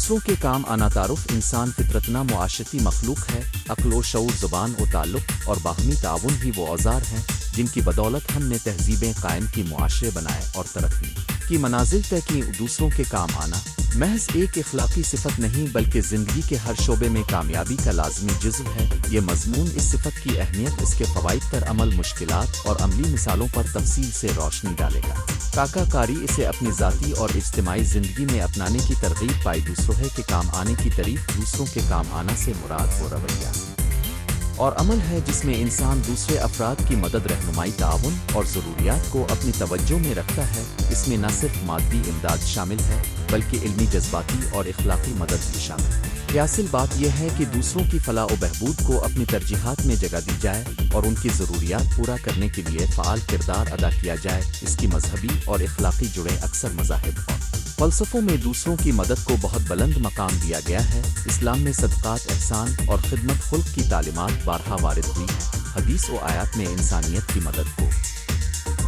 دوسروں کے کام آنا تعارف انسان فطرتنا معاشرتی مخلوق ہے، عقل و شعور، زبان و تعلق اور باہمی تعاون ہی وہ اوزار ہیں جن کی بدولت ہم نے تہذیبیں قائم کی، معاشرے بنائے اور ترقی کی منازل طے کی۔ دوسروں کے کام آنا محض ایک اخلاقی صفت نہیں بلکہ زندگی کے ہر شعبے میں کامیابی کا لازمی جزو ہے۔ یہ مضمون اس صفت کی اہمیت، اس کے فوائد پر عمل، مشکلات اور عملی مثالوں پر تفصیل سے روشنی ڈالے گا۔ کاکا کاری اسے اپنی ذاتی اور اجتماعی زندگی میں اپنانے کی ترغیب پائی۔ دوسروں کے کام آنے کی تعریف: دوسروں کے کام آنا سے مراد وہ رویہ اور عمل ہے جس میں انسان دوسرے افراد کی مدد، رہنمائی، تعاون اور ضروریات کو اپنی توجہ میں رکھتا ہے۔ اس میں نہ صرف مادی امداد شامل ہے بلکہ علمی، جذباتی اور اخلاقی مدد بھی شامل ہے۔ حاصل بات یہ ہے کہ دوسروں کی فلاح و بہبود کو اپنی ترجیحات میں جگہ دی جائے اور ان کی ضروریات پورا کرنے کے لیے فعال کردار ادا کیا جائے۔ اس کی مذہبی اور اخلاقی جڑیں: اکثر مذاہب اور فلسفوں میں دوسروں کی مدد کو بہت بلند مقام دیا گیا ہے۔ اسلام میں صدقات، احسان اور خدمت خلق کی تعلیمات بارہا وارد ہوئی ہیں۔ حدیث و آیات میں انسانیت کی مدد کو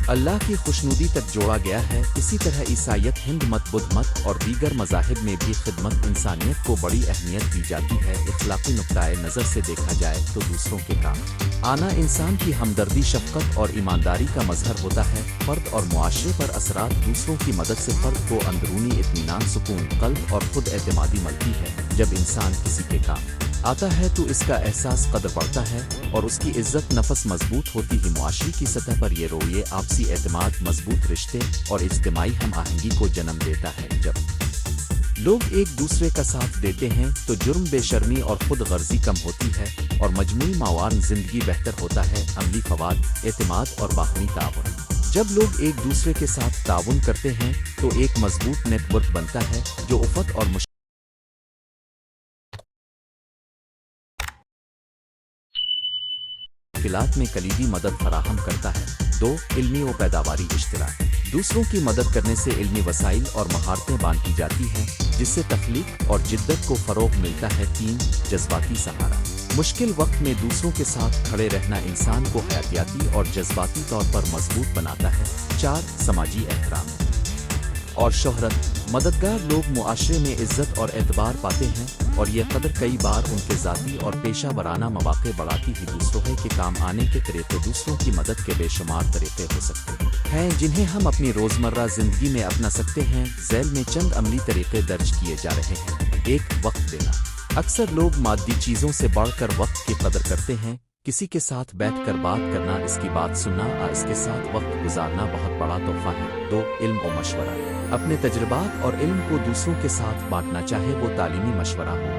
اللہ کی خوشنودی تک جوڑا گیا ہے۔ اسی طرح عیسائیت، ہند مت، بدھ مت اور دیگر مذاہب میں بھی خدمت انسانیت کو بڑی اہمیت دی جاتی ہے۔ اخلاقی نقطۂ نظر سے دیکھا جائے تو دوسروں کے کام آنا انسان کی ہمدردی، شفقت اور ایمانداری کا مظہر ہوتا ہے۔ فرد اور معاشرے پر اثرات: دوسروں کی مدد سے فرد کو اندرونی اطمینان، سکون قلب اور خود اعتمادی ملتی ہے۔ جب انسان کسی کے کام آتا ہے تو اس کا احساس قدر بڑھتا ہے اور اس کی عزت نفس مضبوط ہوتی ہے۔ معاشرے کی سطح پر یہ رویے آپسی اعتماد، مضبوط رشتے اور اجتماعی ہم آہنگی کو جنم دیتا ہے۔ جب لوگ ایک دوسرے کا ساتھ دیتے ہیں تو جرم، بے شرمی اور خود غرضی کم ہوتی ہے اور مجموعی معاون زندگی بہتر ہوتا ہے۔ عملی فوائد: اعتماد اور باہمی تعاون: جب لوگ ایک دوسرے کے ساتھ تعاون کرتے ہیں تو ایک مضبوط نیٹ ورک بنتا ہے جو افت اور مشکلات میں کلیدی مدد فراہم کرتا ہے۔ 2. علمی و پیداواری اشتراک: دوسروں کی مدد کرنے سے علمی وسائل اور مہارتیں بانٹی جاتی ہیں جس سے تخلیق اور جدت کو فروغ ملتا ہے۔ 3. جذباتی سہارا: مشکل وقت میں دوسروں کے ساتھ کھڑے رہنا انسان کو حیاتیاتی اور جذباتی طور پر مضبوط بناتا ہے۔ 4. سماجی احترام اور شہرت: مددگار لوگ معاشرے میں عزت اور اعتبار پاتے ہیں اور یہ قدر کئی بار ان کے ذاتی اور پیشہ ورانہ مواقع بڑھاتی ہے۔ دوسروں کے کام آنے کے طریقے: دوسروں کی مدد کے بے شمار طریقے ہو سکتے ہیں جنہیں ہم اپنی روزمرہ زندگی میں اپنا سکتے ہیں۔ ذیل میں چند عملی طریقے درج کیے جا رہے ہیں۔ 1. وقت دینا: اکثر لوگ مادی چیزوں سے بڑھ کر وقت کی قدر کرتے ہیں۔ کسی کے ساتھ بیٹھ کر بات کرنا، اس کی بات سننا اور اس کے ساتھ وقت گزارنا بہت بڑا تحفہ ہے۔ 2. علم و مشورہ: اپنے تجربات اور علم کو دوسروں کے ساتھ بانٹنا، چاہے وہ تعلیمی مشورہ ہو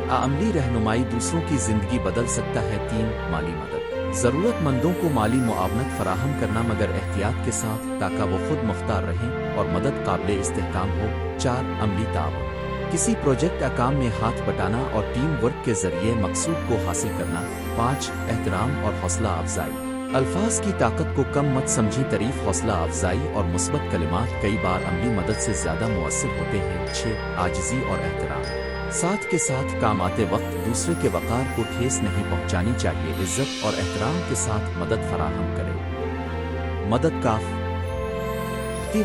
یا عملی رہنمائی، دوسروں کی زندگی بدل سکتا ہے۔ 3. مالی مدد: ضرورت مندوں کو مالی معاونت فراہم کرنا مگر احتیاط کے ساتھ تاکہ وہ خود مختار رہیں اور مدد قابل استحکام ہو۔ 4. عملی تعاون: کسی پروجیکٹ یا کام میں ہاتھ بٹانا اور ٹیم ورک کے ذریعے مقصود کو حاصل کرنا۔ 5. احترام اور حوصلہ افزائی: الفاظ کی طاقت کو کم مت سمجھی، تعریف، حوصلہ افزائی اور مثبت کلمات کئی بار عملی مدد سے زیادہ مؤثر ہوتے ہیں۔ 6. عاجزی اور احترام: ساتھ کے ساتھ کام آتے وقت دوسرے کے وقار کو ٹھیس نہیں پہنچانی چاہیے۔ عزت اور احترام کے ساتھ مدد فراہم کرے۔ مدد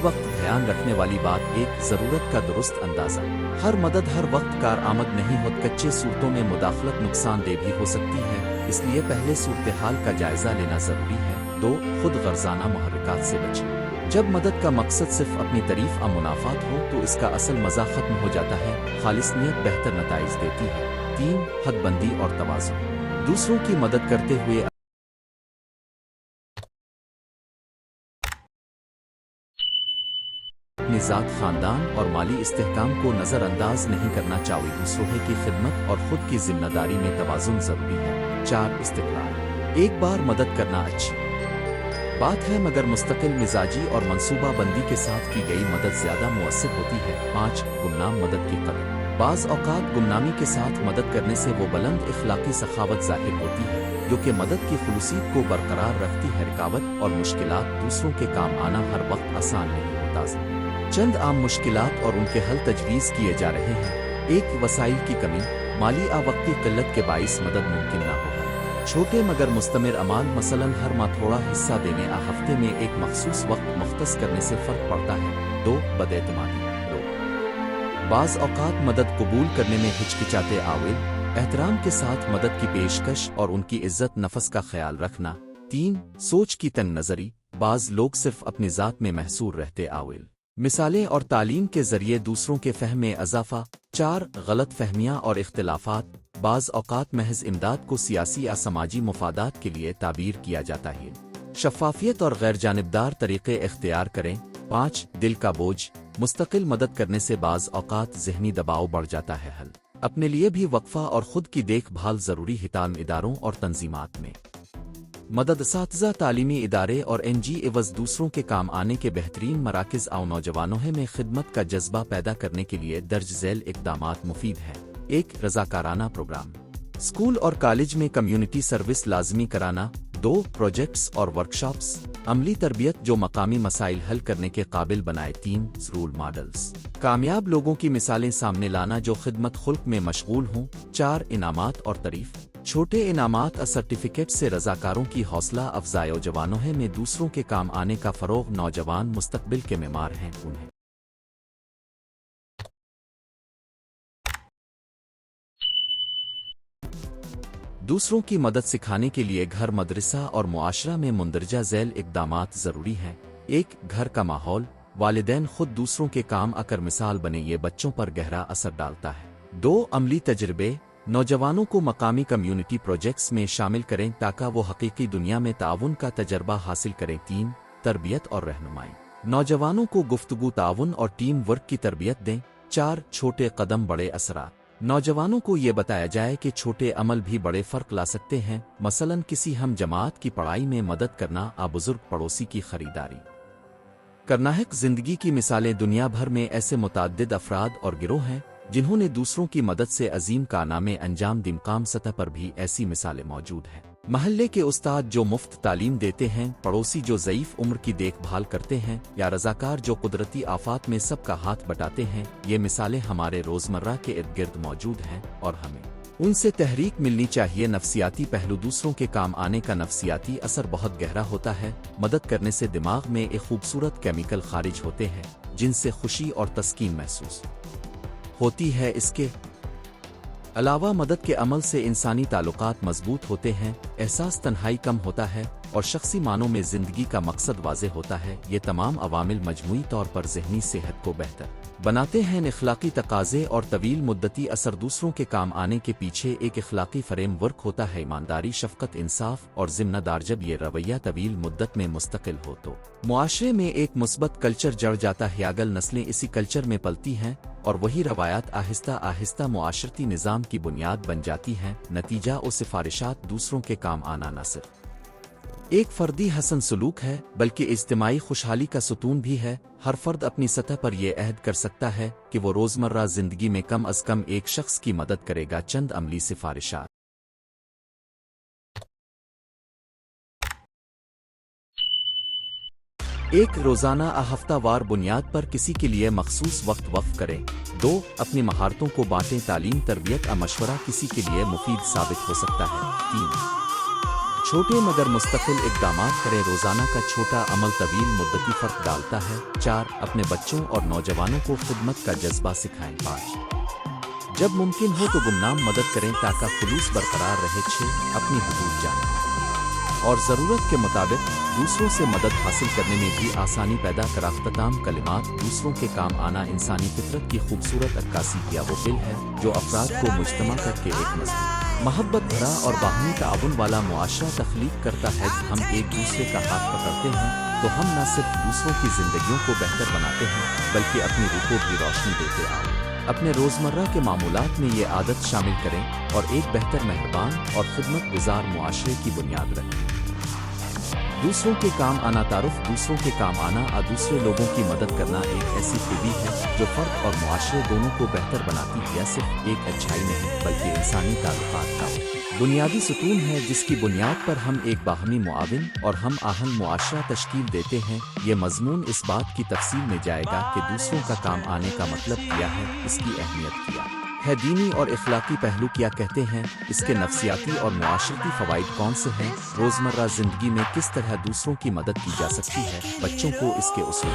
وقت دھیان رکھنے والی بات: ایک ضرورت کا درست اندازہ: ہر مدد ہر وقت کارآمد نہیں ہوتی، کچے صورتوں میں مداخلت نقصان دہ بھی ہو سکتی ہے، اس لیے پہلے صورتحال کا جائزہ لینا ضروری ہے۔ 2. خود غرضانہ محرکات سے بچیں: جب مدد کا مقصد صرف اپنی تعریف اور منافعات ہو تو اس کا اصل مزہ ختم ہو جاتا ہے۔ خالص نیت بہتر نتائج دیتی ہے۔ 3. حد بندی اور توازن: دوسروں کی مدد کرتے ہوئے اپنی ذات، خاندان اور مالی استحکام کو نظر انداز نہیں کرنا چاہیے۔ دوسروں کی خدمت اور خود کی ذمہ داری میں توازن ضروری ہے۔ 4. استقلال: ایک بار مدد کرنا اچھی بات ہے مگر مستقل مزاجی اور منصوبہ بندی کے ساتھ کی گئی مدد زیادہ مؤثر ہوتی ہے۔ 5. گمنام مدد کی قدر: بعض اوقات گمنامی کے ساتھ مدد کرنے سے وہ بلند اخلاقی سخاوت ظاہر ہوتی ہے جو کہ مدد کی خلوصیت کو برقرار رکھتی ہے۔ رکاوٹ اور مشکلات: دوسروں کے کام آنا ہر وقت آسان نہیں ہوتا۔ چند عام مشکلات اور ان کے حل تجویز کیے جا رہے ہیں۔ 1. وسائل کی کمی: مالی اور وقتی قلت کے باعث مدد ممکن نہ ہو۔ چھوٹے مگر مستمر اعمال، مثلاً ہر ماہ تھوڑا حصہ دینے یا ہفتے میں ایک مخصوص وقت مختص کرنے سے فرق پڑتا ہے۔ 2. بد اعتمادی: بعض اوقات مدد قبول کرنے میں ہچکچاتے آویل، احترام کے ساتھ مدد کی پیشکش اور ان کی عزت نفس کا خیال رکھنا۔ 3 سوچ کی تنگ نظری، بعض لوگ صرف اپنی ذات میں محصور رہتے آویل، مثالیں اور تعلیم کے ذریعے دوسروں کے فہم میں اضافہ۔ 4 غلط فہمیاں اور اختلافات، بعض اوقات محض امداد کو سیاسی یا سماجی مفادات کے لیے تعبیر کیا جاتا ہے۔ شفافیت اور غیر جانبدار طریقے اختیار کریں۔ 5 دل کا بوجھ، مستقل مدد کرنے سے بعض اوقات ذہنی دباؤ بڑھ جاتا ہے۔ حل اپنے لیے بھی وقفہ اور خود کی دیکھ بھال ضروری ہے۔ اداروں اور تنظیمات میں مدد، اساتذہ، تعلیمی ادارے اور NGOs دوسروں کے کام آنے کے بہترین مراکز اور نوجوانوں میں خدمت کا جذبہ پیدا کرنے کے لیے درج ذیل اقدامات مفید ہیں۔ 1 رضاکارانہ پروگرام، اسکول اور کالج میں کمیونٹی سروس لازمی کرانا۔ 2 پروجیکٹس اور ورکشاپس، عملی تربیت جو مقامی مسائل حل کرنے کے قابل بنائے۔ 3 رول ماڈلز، کامیاب لوگوں کی مثالیں سامنے لانا جو خدمت خلق میں مشغول ہوں۔ 4 انعامات اور تعریف، چھوٹے انعامات اور سرٹیفکیٹ سے رضاکاروں کی حوصلہ افزائی اور جوانوں میں دوسروں کے کام آنے کا فروغ۔ نوجوان مستقبل کے معمار ہیں، انہیں دوسروں کی مدد سکھانے کے لیے گھر، مدرسہ اور معاشرہ میں مندرجہ ذیل اقدامات ضروری ہیں۔ 1 گھر کا ماحول، والدین خود دوسروں کے کام کر مثال بنے، یہ بچوں پر گہرا اثر ڈالتا ہے۔ 2 عملی تجربے، نوجوانوں کو مقامی کمیونٹی پروجیکٹس میں شامل کریں تاکہ وہ حقیقی دنیا میں تعاون کا تجربہ حاصل کریں۔ 3 تربیت اور رہنمائی، نوجوانوں کو گفتگو، تعاون اور ٹیم ورک کی تربیت دیں۔ 4 چھوٹے قدم، بڑے اثرات، نوجوانوں کو یہ بتایا جائے کہ چھوٹے عمل بھی بڑے فرق لا سکتے ہیں، مثلاً کسی ہم جماعت کی پڑھائی میں مدد کرنا، بزرگ پڑوسی کی خریداری کرنا۔ زندگی کی مثالیں، دنیا بھر میں ایسے متعدد افراد اور گروہ ہیں جنہوں نے دوسروں کی مدد سے عظیم کارنامے انجام دیے۔ مقام سطح پر بھی ایسی مثالیں موجود ہیں، محلے کے استاد جو مفت تعلیم دیتے ہیں، پڑوسی جو ضعیف عمر کی دیکھ بھال کرتے ہیں، یا رضاکار جو قدرتی آفات میں سب کا ہاتھ بٹاتے ہیں۔ یہ مثالیں ہمارے روزمرہ کے ارد گرد موجود ہیں اور ہمیں ان سے تحریک ملنی چاہیے۔ نفسیاتی پہلو، دوسروں کے کام آنے کا نفسیاتی اثر بہت گہرا ہوتا ہے۔ مدد کرنے سے دماغ میں ایک خوبصورت کیمیکل خارج ہوتے ہیں جن سے خوشی اور تسکین محسوس ہوتی ہے۔ اس کے علاوہ مدد کے عمل سے انسانی تعلقات مضبوط ہوتے ہیں، احساس تنہائی کم ہوتا ہے اور شخصی معنوں میں زندگی کا مقصد واضح ہوتا ہے۔ یہ تمام عوامل مجموعی طور پر ذہنی صحت کو بہتر بناتے ہیں۔ اخلاقی تقاضے اور طویل مدتی اثر، دوسروں کے کام آنے کے پیچھے ایک اخلاقی فریم ورک ہوتا ہے، ایمانداری، شفقت، انصاف اور ذمہ دار۔ جب یہ رویہ طویل مدت میں مستقل ہو تو معاشرے میں ایک مثبت کلچر جڑ جاتا ہے۔ اگل نسلیں اسی کلچر میں پلتی ہیں اور وہی روایات آہستہ آہستہ معاشرتی نظام کی بنیاد بن جاتی ہیں۔ نتیجہ و سفارشات، دوسروں کے کام آنا نہ صرف ایک فردی حسن سلوک ہے بلکہ اجتماعی خوشحالی کا ستون بھی ہے۔ ہر فرد اپنی سطح پر یہ عہد کر سکتا ہے کہ وہ روزمرہ زندگی میں کم از کم ایک شخص کی مدد کرے گا۔ چند عملی سفارشات، ایک روزانہ ہفتہ وار بنیاد پر کسی کے لیے مخصوص وقت وقف کریں۔ 2 اپنی مہارتوں کو بانٹیں، تعلیم، تربیت اور مشورہ کسی کے لیے مفید ثابت ہو سکتا ہے۔ 3 چھوٹے مگر مستقل اقدامات کریں، روزانہ کا چھوٹا عمل طویل مدتی فرق ڈالتا ہے۔ 4 اپنے بچوں اور نوجوانوں کو خدمت کا جذبہ سکھائیں۔ 5 جب ممکن ہو تو گمنام مدد کریں تاکہ خلوص برقرار رہے۔ 6 اپنی حدود جانیں اور ضرورت کے مطابق دوسروں سے مدد حاصل کرنے میں بھی آسانی پیدا کرا۔ اختتام کلمات، دوسروں کے کام آنا انسانی فطرت کی خوبصورت عکاسی کیا وہ دل ہے جو افراد کو مجتمع کر کے ایک مضبوط، محبت بھرا اور باہمی تعاون والا معاشرہ تخلیق کرتا ہے۔ جب ہم ایک دوسرے کا ہاتھ پکڑتے ہیں تو ہم نہ صرف دوسروں کی زندگیوں کو بہتر بناتے ہیں بلکہ اپنی روح کو بھی روشنی دیتے ہیں۔ اپنے روزمرہ کے معمولات میں یہ عادت شامل کریں اور ایک بہتر، مہربان اور خدمت گزار معاشرے کی بنیاد رکھیں۔ دوسروں کے کام آنا تعارف، دوسروں کے کام آنا اور دوسرے لوگوں کی مدد کرنا ایک ایسی خوبی ہے جو فرد اور معاشرے دونوں کو بہتر بناتی ہے۔ صرف ایک اچھائی نہیں بلکہ انسانی تعلقات کا بنیادی ستون ہے جس کی بنیاد پر ہم ایک باہمی معاون اور ہم آہنگ معاشرہ تشکیل دیتے ہیں۔ یہ مضمون اس بات کی تفصیل میں جائے گا کہ دوسروں کا کام آنے کا مطلب کیا ہے، اس کی اہمیت کیا ہے، دینی اور اخلاقی پہلو کیا کہتے ہیں، اس کے نفسیاتی اور معاشرتی فوائد کون سے ہیں، روزمرہ زندگی میں کس طرح دوسروں کی مدد کی جا سکتی ہے، بچوں کو اس کے اصول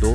2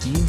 3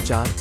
4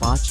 5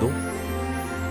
2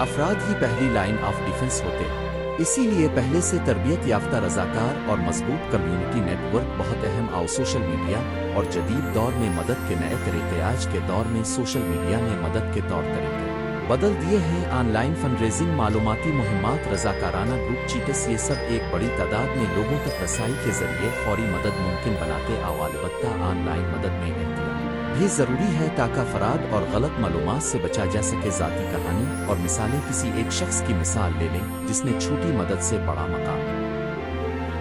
افراد ہی پہلی لائن آف ڈیفنس ہوتے ہیں، اسی لیے پہلے سے تربیت یافتہ رضاکار اور مضبوط کمیونٹی نیٹ ورک بہت اہم آؤ سوشل میڈیا اور جدید دور میں مدد کے نئے طریقے۔ آج کے دور میں سوشل میڈیا نے مدد کے طور طریقے بدل دیے ہیں۔ آن لائن فنڈ ریزنگ، معلوماتی مہمات، رضاکارانہ گروپ چیٹس، یہ سب ایک بڑی تعداد میں لوگوں تک رسائی کے ذریعے فوری مدد ممکن بناتے ہیں۔ البتہ آن لائن مدد میں احتیاط بھی ضروری ہے تاکہ فراد اور غلط معلومات سے بچا جا سکے۔ ذاتی کہانی اور مثالیں، کسی ایک شخص کی مثال لے لیں جس نے چھوٹی مدد سے بڑا مقام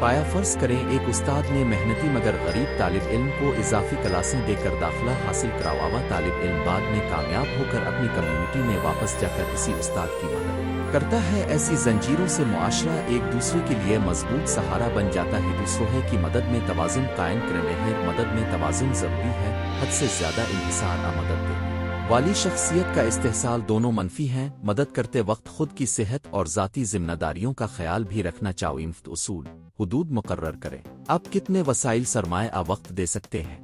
پایا۔ فرض کریں ایک استاد نے محنتی مگر غریب طالب علم کو اضافی کلاسیں دے کر داخلہ حاصل کروایا۔ طالب علم بعد میں کامیاب ہو کر اپنی کمیونٹی میں واپس جا کر اسی استاد کی مدد کرتا ہے۔ ایسی زنجیروں سے معاشرہ ایک دوسرے کے لیے مضبوط سہارا بن جاتا ہے۔ دوسروں کی مدد میں توازن قائم کرنے ہے۔ مدد میں توازن ضروری ہے، حد سے زیادہ انحصار مدد دے والی شخصیت کا استحصال دونوں منفی ہیں۔ مدد کرتے وقت خود کی صحت اور ذاتی ذمہ داریوں کا خیال بھی رکھنا چاہیے۔ اصول حدود مقرر کریں۔ آپ کتنے وسائل سرمایہ وقت دے سکتے ہیں؟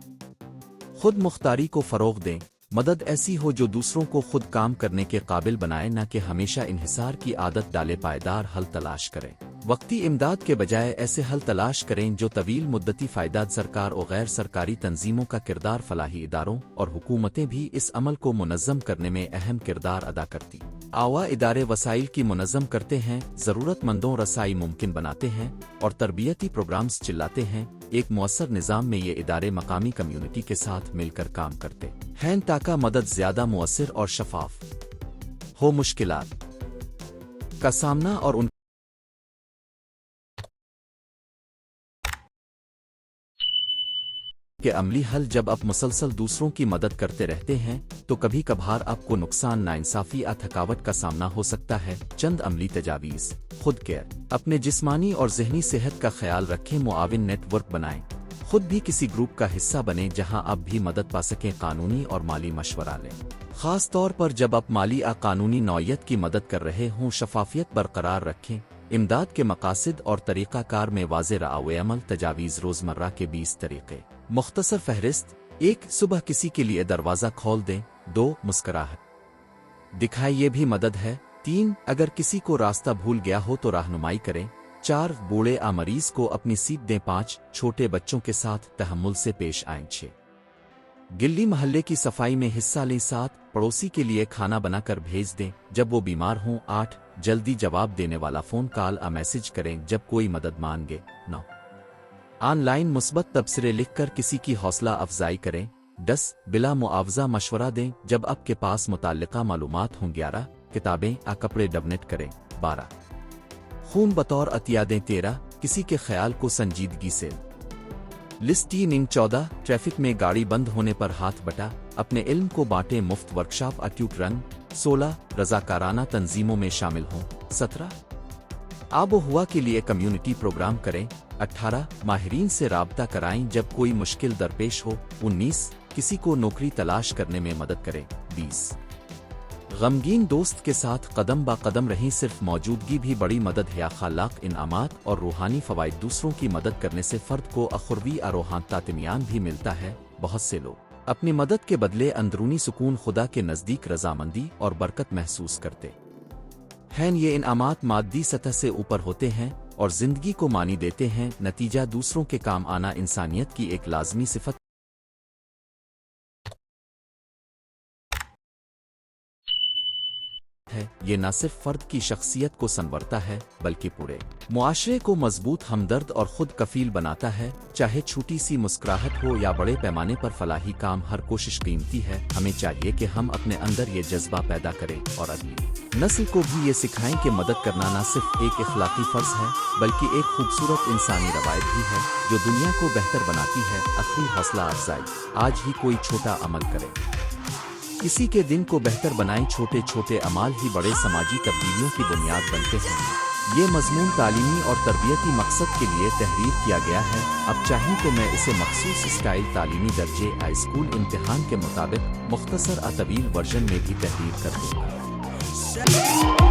خود مختاری کو فروغ دیں۔ مدد ایسی ہو جو دوسروں کو خود کام کرنے کے قابل بنائے، نہ کہ ہمیشہ انحصار کی عادت ڈالے۔ پائیدار حل تلاش کریں۔ وقتی امداد کے بجائے ایسے حل تلاش کریں جو طویل مدتی فائدہ۔ سرکار اور غیر سرکاری تنظیموں کا کردار، فلاحی اداروں اور حکومتیں بھی اس عمل کو منظم کرنے میں اہم کردار ادا کرتی۔ آوا ادارے وسائل کی منظم کرتے ہیں، ضرورت مندوں رسائی ممکن بناتے ہیں اور تربیتی پروگرامز چلاتے ہیں۔ ایک مؤثر نظام میں یہ ادارے مقامی کمیونٹی کے ساتھ مل کر کام کرتے ہیں تاکہ مدد زیادہ مؤثر اور شفاف ہو۔ مشکلات کا سامنا اور ان کے عملی حل۔ جب آپ مسلسل دوسروں کی مدد کرتے رہتے ہیں تو کبھی کبھار آپ کو نقصان، ناانصافی یا تھکاوٹ کا سامنا ہو سکتا ہے۔ چند عملی تجاویز: خود کیئر، اپنے جسمانی اور ذہنی صحت کا خیال رکھیں۔ معاون نیٹ ورک بنائیں، خود بھی کسی گروپ کا حصہ بنیں جہاں آپ بھی مدد پا سکیں۔ قانونی اور مالی مشورہ لیں، خاص طور پر جب آپ مالی یا قانونی نوعیت کی مدد کر رہے ہوں۔ شفافیت برقرار رکھیں، امداد کے مقاصد اور طریقہ کار میں واضح رہو۔ عمل تجاویز: روزمرہ کے 20 طریقے، مختصر فہرست۔ 1 صبح کسی کے لیے دروازہ کھول دیں۔ 2 مسکراہٹ دکھائیں، یہ بھی مدد ہے۔ 3 اگر کسی کو راستہ بھول گیا ہو تو رہنمائی کریں۔ 4 بوڑھے یا مریض کو اپنی سیٹ دیں۔ 5 چھوٹے بچوں کے ساتھ تحمل سے پیش آئیں۔ 6 گلی محلے کی صفائی میں حصہ لیں۔ 7 پڑوسی کے لیے کھانا بنا کر بھیج دیں جب وہ بیمار ہوں۔ 8 جلدی جواب دینے والا فون کال یا میسج کریں جب کوئی مدد مانگے۔ 9 آن لائن مثبت تبصرے لکھ کر کسی کی حوصلہ افزائی کریں۔ 10 بلا معاوضہ مشورہ دیں جب آپ کے پاس متعلقہ معلومات ہوں۔ 11 کتابیں یا کپڑے ڈونیٹ کریں۔ 12 خون بطور عطیہ دیں۔ 13 کسی کے خیال کو سنجیدگی سے لسٹنگ۔ 14 ٹریفک میں گاڑی بند ہونے پر ہاتھ بٹا اپنے علم کو بانٹیں۔ مفت ورکشاپ ایٹیوٹ رن۔ 16 رضاکارانہ تنظیموں میں شامل ہوں۔ 17 آب و ہوا کے لیے کمیونٹی پروگرام کریں۔ 18 ماہرین سے رابطہ کرائیں جب کوئی مشکل درپیش ہو۔ 19 کسی کو نوکری تلاش کرنے میں مدد کریں۔ 20 غمگین دوست کے ساتھ قدم با قدم رہیں، صرف موجودگی بھی بڑی مدد ہے۔ اخلاق، انعامات اور روحانی فوائد: دوسروں کی مدد کرنے سے فرد کو اخروی روحانی اطمینان بھی ملتا ہے۔ بہت سے لوگ اپنی مدد کے بدلے اندرونی سکون، خدا کے نزدیک رضامندی اور برکت محسوس کرتے ہیں۔ یہ انعامات مادی سطح سے اوپر ہوتے ہیں اور زندگی کو معنی دیتے ہیں۔ نتیجہ: دوسروں کے کام آنا انسانیت کی ایک لازمی صفت ہے۔ یہ نہ صرف فرد کی شخصیت کو سنوارتا ہے بلکہ پورے معاشرے کو مضبوط، ہمدرد اور خود کفیل بناتا ہے۔ چاہے چھوٹی سی مسکراہٹ ہو یا بڑے پیمانے پر فلاحی کام، ہر کوشش قیمتی ہے۔ ہمیں چاہیے کہ ہم اپنے اندر یہ جذبہ پیدا کریں اور اگلی نسل کو بھی یہ سکھائیں کہ مدد کرنا نہ صرف ایک اخلاقی فرض ہے بلکہ ایک خوبصورت انسانی روایت بھی ہے جو دنیا کو بہتر بناتی ہے۔ آخری حوصلہ افزائی: آج ہی کوئی چھوٹا عمل کریں، کسی کے دن کو بہتر بنائیں۔ چھوٹے چھوٹے اعمال ہی بڑے سماجی تبدیلیوں کی بنیاد بنتے ہیں۔ یہ مضمون تعلیمی اور تربیتی مقصد کے لیے تحریر کیا گیا ہے۔ اب چاہیں تو میں اسے مخصوص اسٹائل، تعلیمی درجے یا اسکول امتحان کے مطابق مختصر طویل ورژن میں بھی تحریر کر دوں گا۔